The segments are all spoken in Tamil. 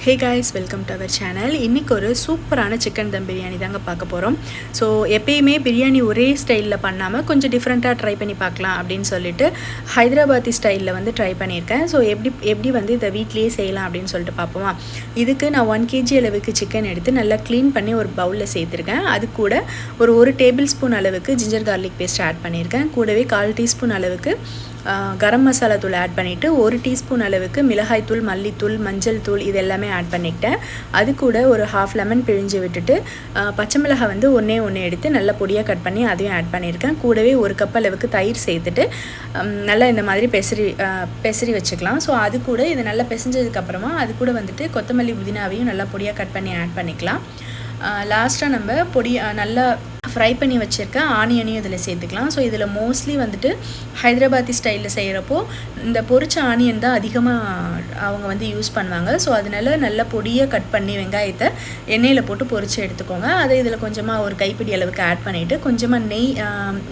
Hey guys, welcome to our channel. இன்னைக்கு ஒரு சூப்பரான சிக்கன் தம் பிரியாணி தாங்க பார்க்க போறோம். ஸோ எப்பயுமே பிரியாணி ஒரே ஸ்டைலில் பண்ணாமல் கொஞ்சம் டிஃப்ரெண்ட்டாக ட்ரை பண்ணி பார்க்கலாம் அப்படின்னு சொல்லிட்டு ஹைதராபாத்தி ஸ்டைலில் வந்து ட்ரை பண்ணியிருக்கேன். ஸோ எப்படி வந்து இதை வீட்லேயே செய்யலாம் அப்படின்னு சொல்லிட்டு பார்ப்போமா. இதுக்கு நான் 1 kg அளவுக்கு சிக்கன் எடுத்து நல்லா க்ளீன் பண்ணி ஒரு பவுலில் சேர்த்துருக்கேன். அது கூட ஒரு டேபிள் ஸ்பூன் அளவுக்கு ஜிஞ்சர் கார்லிக் பேஸ்ட் ஆட் பண்ணியிருக்கேன். கூடவே 1/4 டீஸ்பூன் அளவுக்கு கரம் மசாலா தூள் ஆட் பண்ணிவிட்டு 1 டீஸ்பூன் அளவுக்கு மிளகாய் தூள், மல்லித்தூள், மஞ்சள் தூள் இது எல்லாமே ஆட் பண்ணிக்கிட்டேன். அது கூட ஒரு 1/2 லெமன் பிழிஞ்சு விட்டுட்டு பச்சை மிளகாய் வந்து ஒன்றே எடுத்து நல்லா பொடியாக கட் பண்ணி அதையும் ஆட் பண்ணியிருக்கேன். கூடவே 1 கப் அளவுக்கு தயிர் சேர்த்துட்டு நல்லா இந்த மாதிரி பெசரி வச்சுக்கலாம். ஸோ அது கூட இதை நல்லா பிசைஞ்சதுக்கப்புறமா அது கூட வந்துட்டு கொத்தமல்லி புதினாவையும் நல்லா பொடியாக கட் பண்ணி ஆட் பண்ணிக்கலாம். லாஸ்ட்டாக நம்ம நல்லா ஃப்ரை பண்ணி வச்சுருக்க ஆனியனையும் இதில் சேர்த்துக்கலாம். ஸோ இதில் மோஸ்ட்லி வந்துட்டு ஹைதராபாத்தி ஸ்டைலில் செய்கிறப்போ இந்த பொரிச்ச ஆனியன் தான் அதிகமாக அவங்க வந்து யூஸ் பண்ணுவாங்க. ஸோ அதனால நல்லா பொடியாக கட் பண்ணி வெங்காயத்தை எண்ணெயில் போட்டு பொரித்து எடுத்துக்கோங்க. அதை இதில் கொஞ்சமாக ஒரு கைப்பிடி அளவுக்கு ஆட் பண்ணிவிட்டு கொஞ்சமாக நெய்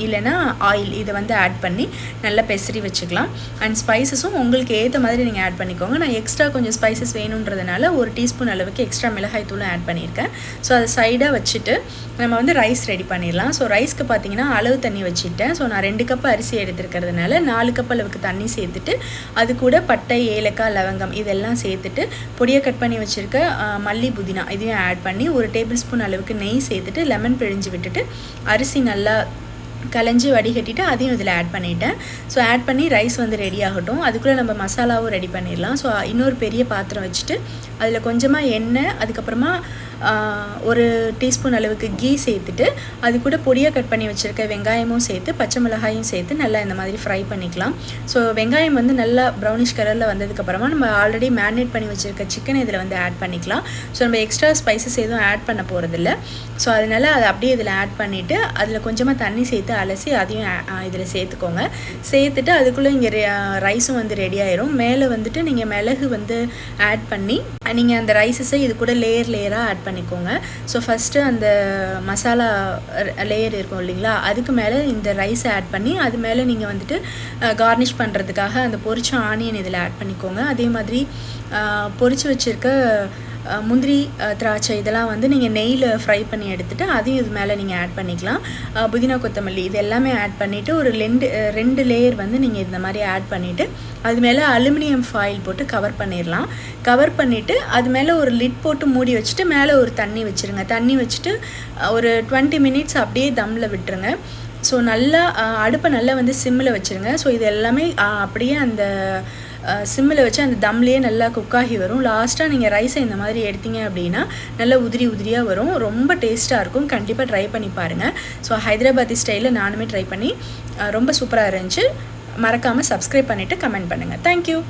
இல்லைன்னா ஆயில் இதை வந்து ஆட் பண்ணி நல்லா பெசரி வச்சுக்கலாம். அண்ட் ஸ்பைசஸும் உங்களுக்கு ஏற்ற மாதிரி நீங்கள் ஆட் பண்ணிக்கோங்க. நான் எக்ஸ்ட்ரா கொஞ்சம் ஸ்பைசஸ் வேணுன்றதுனால 1 டீஸ்பூன் அளவுக்கு எக்ஸ்ட்ரா மிளகாய் தூளும் ஆட் பண்ணியிருக்கேன். ஸோ அதை சைடாக வச்சுட்டு நம்ம வந்து ரைஸ் ரெடி பண்ணிடலாம். ஸோ ரைஸ்க்கு பார்த்தீங்கன்னா அளவு தண்ணி வச்சுட்டேன். ஸோ நான் 2 கப் அரிசி எடுத்துருக்கிறதுனால 4 கப் அளவுக்கு தண்ணி சேர்த்துட்டு அது கூட பட்டை, ஏலக்காய், லவங்கம் இதெல்லாம் சேர்த்துட்டு பொடியை கட் பண்ணி வச்சுருக்க மல்லி, புதினா இதையும் ஆட் பண்ணி 1 டேபிள் ஸ்பூன் அளவுக்கு நெய் சேர்த்துட்டு லெமன் பிழிஞ்சு விட்டுட்டு அரிசி நல்லா கலைஞ்சி வடிகட்டிட்டு அதையும் இதில் ஆட் பண்ணிவிட்டேன். ஸோ ஆட் பண்ணி ரைஸ் வந்து ரெடி ஆகட்டும். அதுக்குள்ளே நம்ம மசாலாவும் ரெடி பண்ணிடலாம். ஸோ இன்னொரு பெரிய பாத்திரம் வச்சுட்டு அதில் கொஞ்சமாக எண்ணெய், அதுக்கப்புறமா 1 டீஸ்பூன் அளவுக்கு கீ சேர்த்துட்டு அது கூட பொடியாக கட் பண்ணி வச்சுருக்க வெங்காயமும் சேர்த்து பச்சை மிளகாயும் சேர்த்து நல்லா இந்த மாதிரி ஃப்ரை பண்ணிக்கலாம். ஸோ வெங்காயம் வந்து நல்லா ப்ரௌனிஷ் கலரில் வந்ததுக்கப்புறமா நம்ம ஆல்ரெடி மேரினேட் பண்ணி வச்சுருக்க சிக்கன் இதில் வந்து ஆட் பண்ணிக்கலாம். ஸோ நம்ம எக்ஸ்ட்ரா ஸ்பைசஸ் எதுவும் ஆட் பண்ண போகிறதில்ல. ஸோ அதனால் அதை அப்படியே இதில் ஆட் பண்ணிவிட்டு அதில் கொஞ்சமாக தண்ணி சேர்த்து அலசி அதையும் இதில் சேர்த்துக்கோங்க. சேர்த்துட்டு அதுக்குள்ளே இங்கே ரைஸும் வந்து ரெடி ஆயிரும். மேலே வந்துட்டு நீங்கள் மிளகு வந்து ஆட் பண்ணி நீங்கள் அந்த ரைஸஸை இது கூட லேயராக ஆட் பண்ணிக்கோங்க. ஸோ ஃபஸ்ட்டு அந்த மசாலா லேயர் இருக்கும் இல்லைங்களா, அதுக்கு மேலே இந்த ரைஸை ஆட் பண்ணி அது மேலே நீங்கள் வந்துட்டு கார்னிஷ் பண்ணுறதுக்காக அந்த பொரிச்ச ஆனியன் இதில் ஆட் பண்ணிக்கோங்க. அதே மாதிரி பொரிச்சு வச்சுருக்க முந்திரி, திராட்சை இதெல்லாம் வந்து நீங்கள் நெய்யில் ஃப்ரை பண்ணி எடுத்துகிட்டு அதையும் இது மேலே நீங்கள் ஆட் பண்ணிக்கலாம். புதினா, கொத்தமல்லி இது எல்லாமே ஆட் பண்ணிவிட்டு ஒரு 2 லேயர் வந்து நீங்கள் இந்த மாதிரி ஆட் பண்ணிவிட்டு அது மேலே அலுமினியம் ஃபாயில் போட்டு கவர் பண்ணிடலாம். கவர் பண்ணிவிட்டு அது மேலே ஒரு லிட் போட்டு மூடி வச்சுட்டு மேலே ஒரு தண்ணி வச்சுருங்க. தண்ணி வச்சுட்டு ஒரு 20 மினிட்ஸ் அப்படியே தம்மில் விட்டுருங்க. ஸோ நல்லா அடுப்பை நல்லா வந்து சிம்மில் வச்சுருங்க. ஸோ இது எல்லாமே அப்படியே அந்த சிம்மில் வச்சு அந்த தம்லேயே நல்லா குக்காகி வரும். லாஸ்ட்டாக நீங்கள் ரைஸை இந்த மாதிரி எடுத்தீங்க அப்படின்னா நல்லா உதிரியாக வரும். ரொம்ப டேஸ்ட்டாக இருக்கும். கண்டிப்பாக ட்ரை பண்ணி பாருங்கள். ஸோ ஹைதராபாத்தி ஸ்டைலில் நானுமே ட்ரை பண்ணி ரொம்ப சூப்பராக இருந்துச்சு. மறக்காமல் சப்ஸ்கிரைப் பண்ணிவிட்டு கமெண்ட் பண்ணுங்கள். தேங்க்யூ.